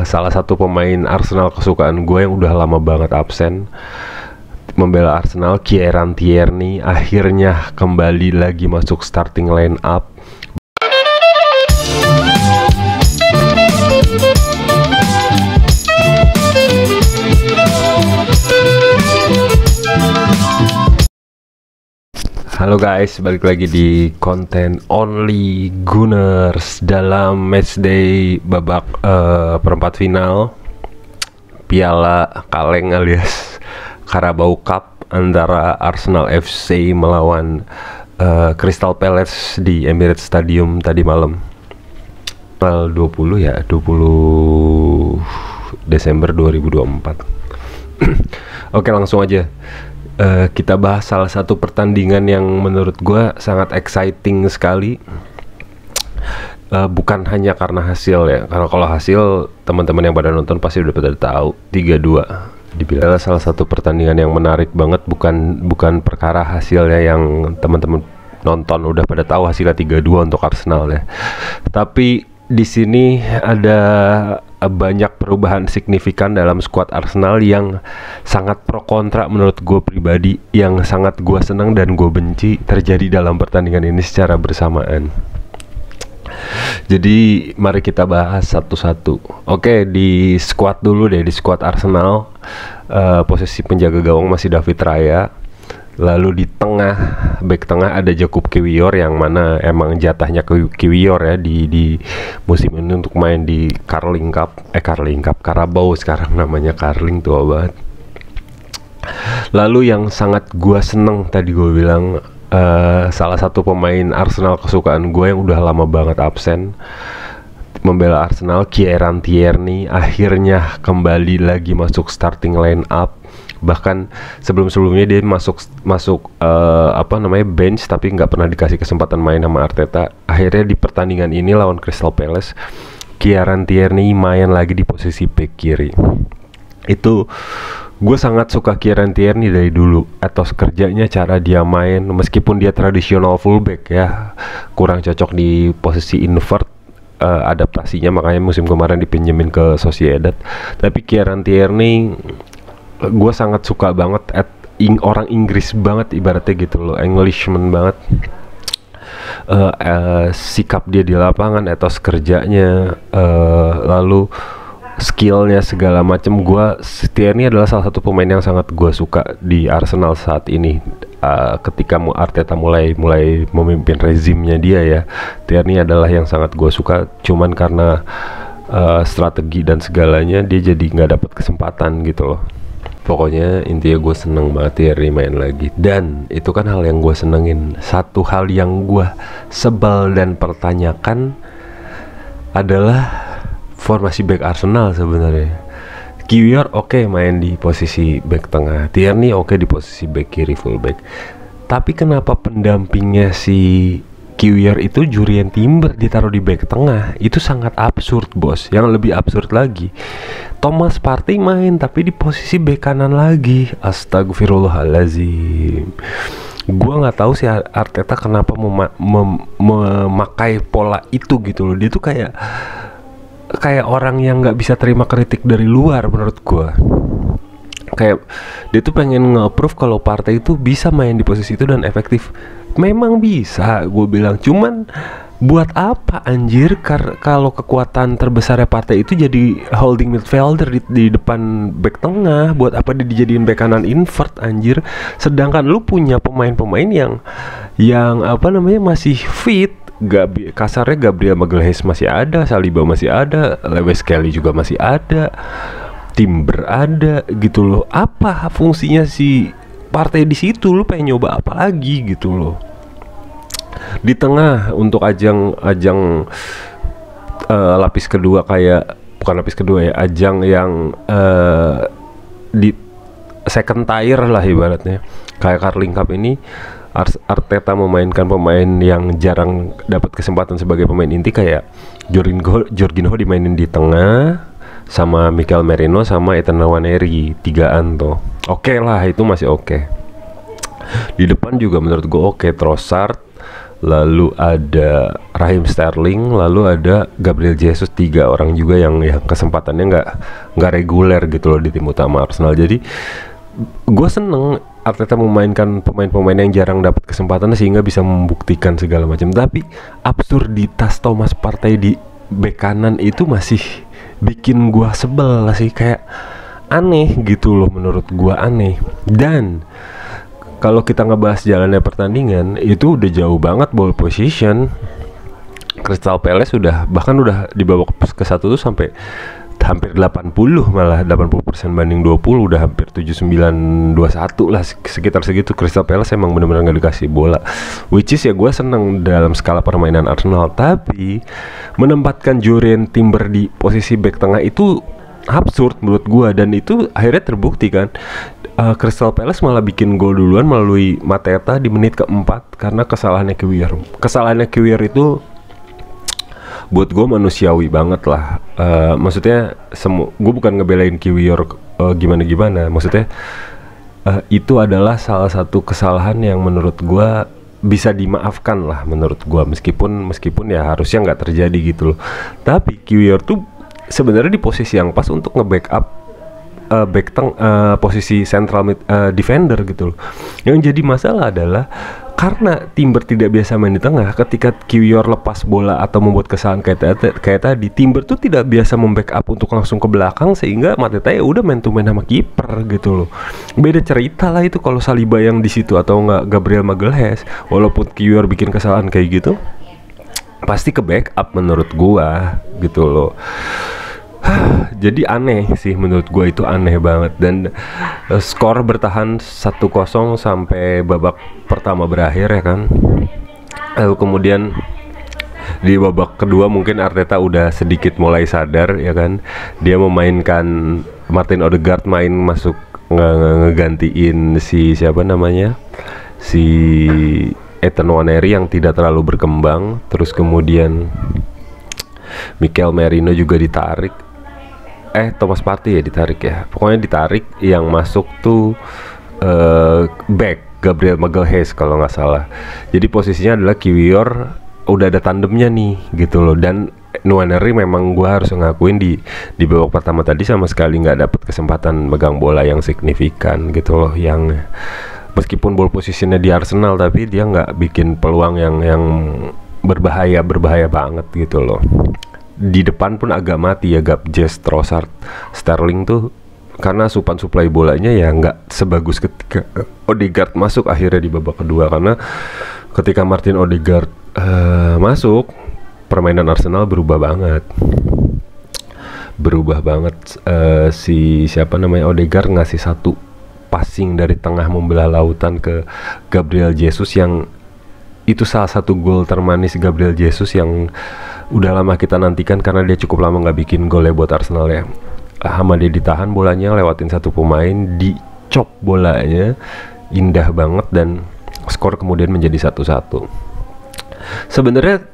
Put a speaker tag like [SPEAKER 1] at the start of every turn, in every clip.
[SPEAKER 1] salah satu pemain Arsenal kesukaan gue yang udah lama banget absen membela Arsenal, Kieran Tierney, akhirnya kembali lagi masuk starting line up. Halo guys, balik lagi di konten Only Gunners dalam matchday babak perempat final Piala Kaleng alias Carabao Cup antara Arsenal FC melawan Crystal Palace di Emirates Stadium tadi malam. Tanggal 20 ya, 20 Desember 2024. Oke, langsung aja. Kita bahas salah satu pertandingan yang menurut gue sangat exciting sekali. Bukan hanya karena hasil ya, karena kalau hasil teman-teman yang pada nonton pasti udah pada tahu 3-2. Dibilang salah satu pertandingan yang menarik banget, bukan perkara hasilnya yang teman-teman nonton udah pada tahu hasilnya 3-2 untuk Arsenal ya. Tapi di sini ada banyak perubahan signifikan dalam skuad Arsenal yang sangat pro kontra menurut gue pribadi, yang sangat gue senang dan gue benci terjadi dalam pertandingan ini secara bersamaan. Jadi mari kita bahas satu-satu. Oke, di skuad dulu deh, di skuad Arsenal posisi penjaga gawang masih David Raya. Lalu di tengah, back tengah ada Jakub Kiwior yang mana emang jatahnya Kiwior ya di musim ini untuk main di Carling Cup, Carabao sekarang namanya Carling, tua banget. Lalu yang sangat gua seneng tadi gue bilang, salah satu pemain Arsenal kesukaan gue yang udah lama banget absen membela Arsenal, Kieran Tierney, akhirnya kembali lagi masuk starting line up. Bahkan sebelumnya dia masuk bench tapi nggak pernah dikasih kesempatan main sama Arteta. Akhirnya di pertandingan ini lawan Crystal Palace, Kieran Tierney main lagi di posisi bek kiri. Itu gue sangat suka Kieran Tierney dari dulu, etos kerjanya, cara dia main, meskipun dia tradisional fullback ya, kurang cocok di posisi invert. Adaptasinya makanya musim kemarin dipinjemin ke Sociedad. Tapi Kieran Tierney gue sangat suka banget, orang Inggris banget ibaratnya gitu loh, Englishman banget. Sikap dia di lapangan, etos kerjanya, lalu skillnya segala macam. Tierney adalah salah satu pemain yang sangat gue suka di Arsenal saat ini. Ketika Arteta mulai memimpin rezimnya dia ya, Tierney adalah yang sangat gue suka. Cuman karena strategi dan segalanya dia jadi nggak dapat kesempatan gitu loh. Pokoknya intinya gue seneng banget Tierney main lagi, dan itu kan hal yang gue senengin. Satu hal yang gue sebel dan pertanyakan adalah formasi back Arsenal sebenarnya. Kiwior oke main di posisi back tengah, Tierney oke di posisi back kiri fullback. Tapi kenapa pendampingnya si Kiwior itu Jurrien Timber ditaruh di back tengah? Itu sangat absurd bos. Yang lebih absurd lagi, Thomas Partey main tapi di posisi back kanan lagi. Astagfirullahalazim. Gua nggak tahu si Arteta kenapa memakai pola itu gitu loh. Dia tuh kayak orang yang nggak bisa terima kritik dari luar menurut gua. Kayak dia tuh pengen nge-proof kalau Partey itu bisa main di posisi itu dan efektif. Memang bisa, gue bilang. Cuman buat apa anjir? Kalau kekuatan terbesarnya Partey itu jadi holding midfielder di depan back tengah, buat apa dia dijadiin back kanan invert anjir? Sedangkan lu punya pemain-pemain yang masih fit. Kasarnya Gabriel Magalhaes masih ada, Saliba masih ada, Lewis Kelly juga masih ada, Timber ada gitu loh. Apa fungsinya si Partey di situ? Lu pengen nyoba apa lagi gitu loh? Di tengah untuk ajang lapis kedua, bukan lapis kedua ya, ajang yang di second tier lah ibaratnya, kayak Carling Cup ini. Arteta memainkan pemain yang jarang dapat kesempatan sebagai pemain inti, kayak Jorginho dimainin di tengah sama Mikel Merino sama Ethan Nwaneri, tigaan tuh. Oke lah, itu masih oke. Di depan juga menurut gue oke, Trossard, lalu ada Raheem Sterling, lalu ada Gabriel Jesus. 3 orang juga yang kesempatannya nggak reguler gitu loh di tim utama Arsenal. Jadi gue seneng Arteta memainkan pemain-pemain yang jarang dapat kesempatan sehingga bisa membuktikan segala macam. Tapi absurditas Thomas Partey di bek kanan itu masih bikin gue sebel sih, kayak aneh gitu loh, menurut gue aneh. Dan kalau kita ngebahas jalannya pertandingan, itu udah jauh banget ball position. Crystal Palace udah di babak ke-1 tuh sampai hampir 80, malah 80% banding 20, udah hampir 79-21 lah, sekitar segitu. Crystal Palace emang benar-benar nggak dikasih bola, which is ya gue seneng dalam skala permainan Arsenal. Tapi menempatkan Jurrien Timber di posisi back tengah itu absurd menurut gue, dan itu akhirnya terbukti kan. Crystal Palace malah bikin gol duluan melalui Mateta di menit ke-4 karena kesalahannya Kiwior itu buat gue manusiawi banget lah. Maksudnya gue bukan ngebelain Kiwior gimana-gimana, maksudnya itu adalah salah satu kesalahan yang menurut gue bisa dimaafkan lah menurut gue, meskipun ya harusnya nggak terjadi gitu loh. Tapi Kiwior tuh sebenarnya di posisi yang pas untuk nge-backup posisi central defender gitu loh. Yang jadi masalah adalah karena Timber tidak biasa main di tengah, ketika Kiwior lepas bola atau membuat kesalahan kayak tadi, Timber tuh tidak biasa membackup untuk langsung ke belakang, sehingga Mateta ya udah main to main sama kiper gitu loh. Beda cerita lah itu kalau Saliba yang di situ atau enggak Gabriel Magalhaes. Walaupun Kiwior bikin kesalahan kayak gitu, pasti ke backup menurut gua gitu loh. Jadi aneh sih menurut gue, itu aneh banget. Dan skor bertahan 1-0 sampai babak pertama berakhir ya kan. Lalu kemudian di babak kedua mungkin Arteta udah sedikit mulai sadar ya kan. Dia memainkan Martin Odegaard masuk ngegantiin si siapa namanya, si Ethan Nwaneri yang tidak terlalu berkembang. Terus kemudian Mikel Merino juga ditarik. Thomas Partey ya ditarik ya. Pokoknya ditarik, yang masuk tuh back Gabriel Magalhaes kalau nggak salah. Jadi posisinya adalah Kiwior, udah ada tandemnya nih gitu loh. Dan Nwaneri memang gue harus ngakuin di babak pertama tadi sama sekali nggak dapet kesempatan megang bola yang signifikan gitu loh. Yang meskipun ball positionnya di Arsenal, tapi dia nggak bikin peluang yang berbahaya banget gitu loh. Di depan pun agak mati ya, Gabjes, Trossard, Sterling tuh karena asupan suplai bolanya ya nggak sebagus ketika Odegaard masuk akhirnya di babak kedua. Karena ketika Martin Odegaard masuk, permainan Arsenal berubah banget. Si siapa namanya, Odegaard ngasih satu passing dari tengah membelah lautan ke Gabriel Jesus, yang itu salah satu gol termanis Gabriel Jesus yang udah lama kita nantikan, karena dia cukup lama nggak bikin gol ya buat Arsenal ya. Sama dia ditahan bolanya, lewatin satu pemain, dicop bolanya, indah banget, dan skor kemudian menjadi 1-1. Sebenarnya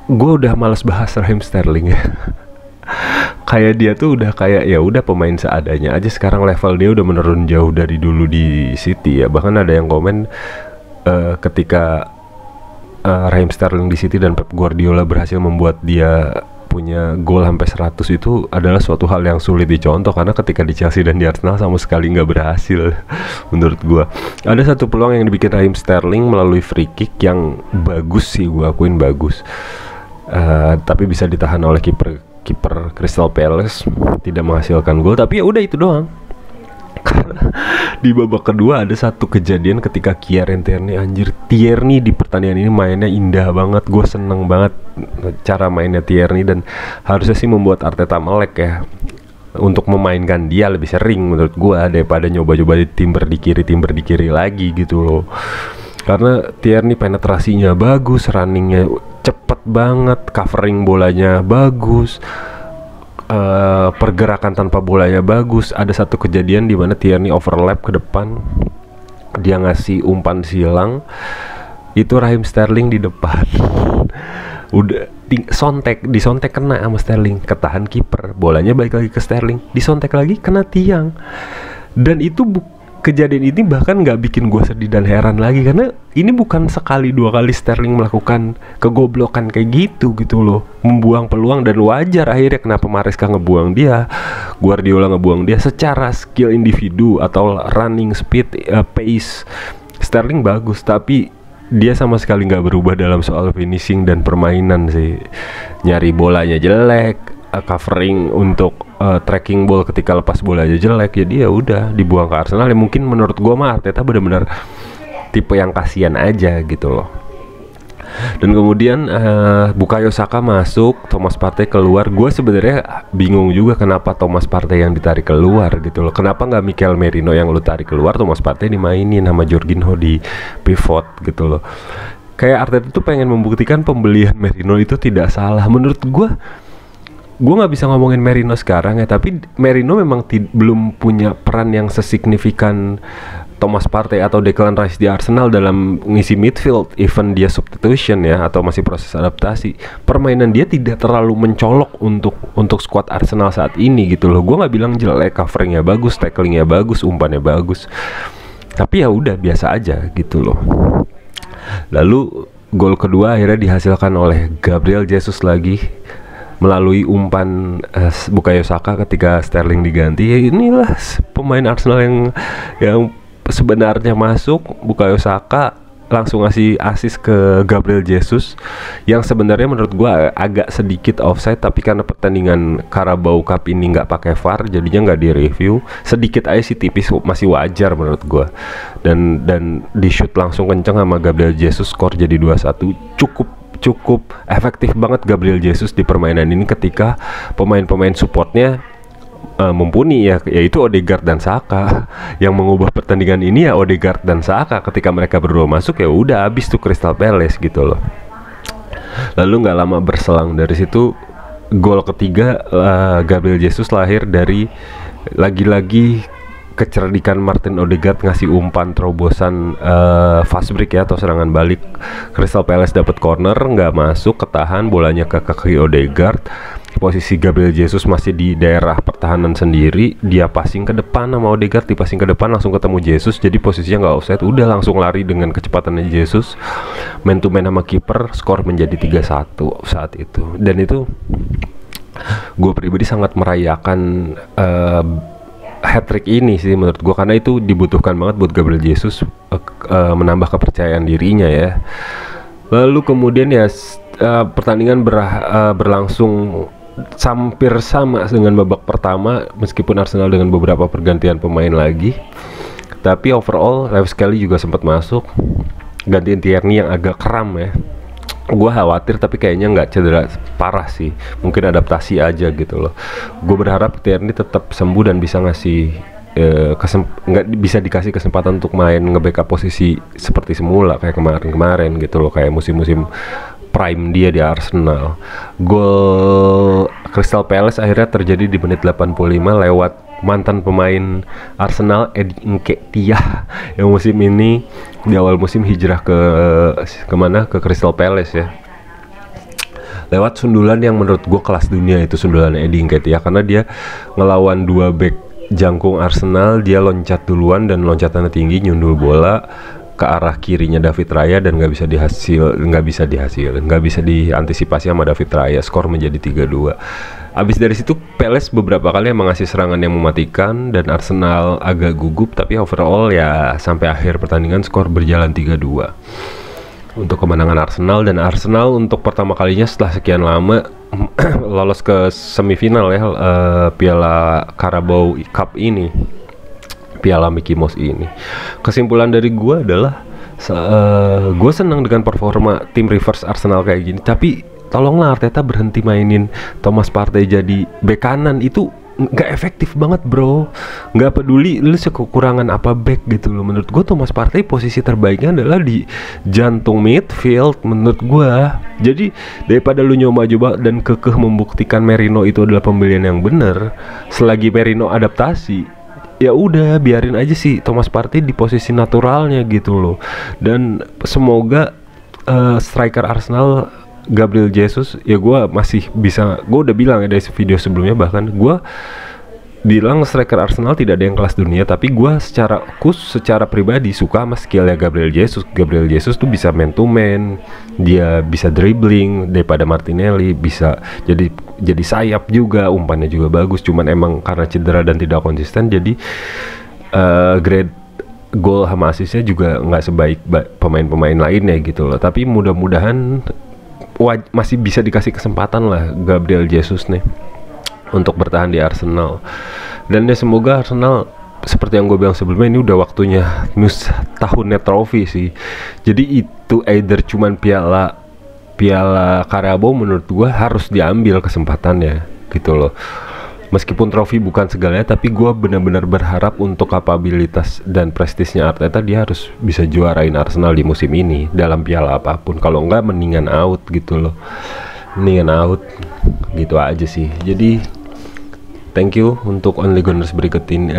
[SPEAKER 1] gue udah malas bahas Raheem Sterling ya. Kayak dia tuh udah kayak ya udah pemain seadanya aja sekarang, level dia udah menurun jauh dari dulu di City ya. Bahkan ada yang komen ketika Raheem Sterling di City dan Pep Guardiola berhasil membuat dia punya gol sampai 100, itu adalah suatu hal yang sulit dicontoh, karena ketika di Chelsea dan di Arsenal sama sekali nggak berhasil. Menurut gua ada satu peluang yang dibikin Raheem Sterling melalui free kick yang bagus sih, gua akuin bagus, tapi bisa ditahan oleh kiper Crystal Palace, tidak menghasilkan gol. Tapi ya udah itu doang. Karena di babak kedua ada satu kejadian ketika Kieran Tierney di pertandingan ini mainnya indah banget. Gue seneng banget cara mainnya Tierney, dan harusnya sih membuat Arteta melek ya untuk memainkan dia lebih sering menurut gue, daripada nyoba-nyoba di Timber di kiri lagi gitu loh. Karena Tierney penetrasinya bagus, runningnya cepet banget, covering bolanya bagus, pergerakan tanpa bolanya bagus. Ada satu kejadian di mana Tierney overlap ke depan, dia ngasih umpan silang, itu Raheem Sterling di depan. Udah disontek kena sama Sterling, ketahan kiper, bolanya balik lagi ke Sterling, disontek lagi kena tiang. Dan itu kejadian ini bahkan nggak bikin gue sedih dan heran lagi, karena ini bukan sekali dua kali Sterling melakukan kegoblokan kayak gitu loh, membuang peluang, dan wajar akhirnya kenapa Maresca ngebuang dia, Guardiola ngebuang dia. Secara skill individu atau running speed, pace, Sterling bagus, tapi dia sama sekali nggak berubah dalam soal finishing dan permainan sih. Nyari bolanya jelek, covering untuk tracking ball ketika lepas bola aja jelek, jadi ya udah dibuang ke Arsenal. Ya mungkin menurut gua mah Arteta benar-benar tipe yang kasihan aja gitu loh. Dan kemudian Bukayo Saka masuk, Thomas Partey keluar. Gue sebenarnya bingung juga kenapa Thomas Partey yang ditarik keluar gitu loh. Kenapa nggak Mikel Merino yang lu tarik keluar, Thomas Partey dimainin sama Jorginho di pivot gitu loh. Kayak Arteta tuh pengen membuktikan pembelian Merino itu tidak salah. Menurut gue nggak bisa ngomongin Merino sekarang ya, tapi Merino memang belum punya peran yang sesignifikan Thomas Partey atau Declan Rice di Arsenal dalam ngisi midfield, even dia substitution ya, atau masih proses adaptasi. Permainan dia tidak terlalu mencolok untuk skuad Arsenal saat ini gitu loh. Gue nggak bilang jelek, coveringnya bagus, tacklingnya bagus, umpannya bagus, tapi ya udah biasa aja gitu loh. Lalu gol kedua akhirnya dihasilkan oleh Gabriel Jesus lagi melalui umpan Bukayo Saka ketika Sterling diganti. Ya inilah pemain Arsenal yang sebenarnya masuk. Bukayo Saka langsung ngasih assist ke Gabriel Jesus, yang sebenarnya menurut gua agak sedikit offside, tapi karena pertandingan Carabao Cup ini nggak pakai VAR, jadinya nggak direview. Sedikit aja sih, tipis, masih wajar menurut gua. Dan di shoot langsung kenceng sama Gabriel Jesus, skor jadi 2-1. Cukup efektif banget Gabriel Jesus di permainan ini ketika pemain-pemain supportnya mumpuni ya, yaitu Odegaard dan Saka. Yang mengubah pertandingan ini ya Odegaard dan Saka. Ketika mereka berdua masuk ya udah habis tuh Crystal Palace gitu loh. Lalu nggak lama berselang dari situ gol ketiga Gabriel Jesus lahir dari lagi-lagi kecerdikan Martin Odegaard ngasih umpan terobosan fast break ya, atau serangan balik. Crystal Palace dapat corner, nggak masuk, ketahan, bolanya ke kaki Odegaard. Posisi Gabriel Jesus masih di daerah pertahanan sendiri, dia passing ke depan sama Odegaard, di passing ke depan langsung ketemu Jesus, jadi posisinya nggak offside, udah langsung lari dengan kecepatannya Jesus, man to man sama kiper, skor menjadi 3-1 saat itu. Dan itu gue pribadi sangat merayakan hat-trick ini sih menurut gue, karena itu dibutuhkan banget buat Gabriel Jesus menambah kepercayaan dirinya ya. Lalu kemudian ya pertandingan berlangsung hampir sama dengan babak pertama, meskipun Arsenal dengan beberapa pergantian pemain lagi. Tapi overall Lewis Kelly juga sempat masuk, gantiin Tierney yang agak kram ya. Gue khawatir tapi kayaknya nggak cedera parah sih, mungkin adaptasi aja gitu loh. Gue berharap Tierney tetap sembuh dan bisa ngasih nggak bisa dikasih kesempatan untuk main nge-backup posisi seperti semula kayak kemarin gitu loh, kayak musim-musim prime dia di Arsenal. Gol Crystal Palace akhirnya terjadi di menit 85 lewat mantan pemain Arsenal Eddie Nketiah yang musim ini di awal musim hijrah ke mana, ke Crystal Palace ya, lewat sundulan yang menurut gue kelas dunia. Itu sundulan Eddie Nketiah karena dia ngelawan dua back jangkung Arsenal, dia loncat duluan dan loncatannya tinggi, nyundul bola ke arah kirinya David Raya dan nggak bisa diantisipasi sama David Raya. Skor menjadi 3-2. Abis dari situ Palace beberapa kali emang ngasih serangan yang mematikan dan Arsenal agak gugup, tapi overall ya sampai akhir pertandingan skor berjalan 3-2 untuk kemenangan Arsenal. Dan Arsenal untuk pertama kalinya setelah sekian lama lolos ke semifinal ya, Piala Carabao Cup ini, Piala Mickey Mouse ini. Kesimpulan dari gue adalah gue senang dengan performa tim reverse Arsenal kayak gini, tapi tolonglah Arteta berhenti mainin Thomas Partey jadi bek kanan. Itu nggak efektif banget bro, nggak peduli lu kekurangan apa back gitu loh. Menurut gue Thomas Partey posisi terbaiknya adalah di jantung midfield menurut gue. Jadi daripada lu nyoba-coba dan kekeh membuktikan Merino itu adalah pembelian yang benar, selagi Merino adaptasi ya udah biarin aja sih Thomas Partey di posisi naturalnya gitu loh. Dan semoga striker Arsenal Gabriel Jesus ya, gue masih bisa, gue udah bilang ya dari video sebelumnya, bahkan gue bilang striker Arsenal tidak ada yang kelas dunia, tapi gue secara pribadi suka sama skillnya Gabriel Jesus. Gabriel Jesus tuh bisa man to man, dia bisa dribbling daripada Martinelli, bisa jadi sayap juga, umpannya juga bagus. Cuman emang karena cedera dan tidak konsisten, jadi grade gol sama asisnya juga nggak sebaik pemain-pemain lainnya gitu loh. Tapi mudah-mudahan masih bisa dikasih kesempatan lah Gabriel Jesus nih untuk bertahan di Arsenal. Dan ya semoga Arsenal, seperti yang gue bilang sebelumnya, ini udah waktunya tahunnya trofi sih. Jadi itu either cuman piala Carabao, menurut gue harus diambil kesempatannya gitu loh. Meskipun trofi bukan segalanya, tapi gue benar-benar berharap untuk kapabilitas dan prestisnya Arteta, dia harus bisa juarain Arsenal di musim ini dalam piala apapun. Kalau enggak mendingan out gitu loh. Mendingan out gitu aja sih. Jadi thank you untuk Only Gunners berikut ini,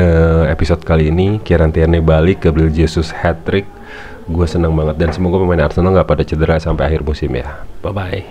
[SPEAKER 1] episode kali ini. Kieran Tierney balik, Gabriel Jesus hat-trick. Gue senang banget dan semoga pemain Arsenal nggak pada cedera sampai akhir musim ya. Bye bye.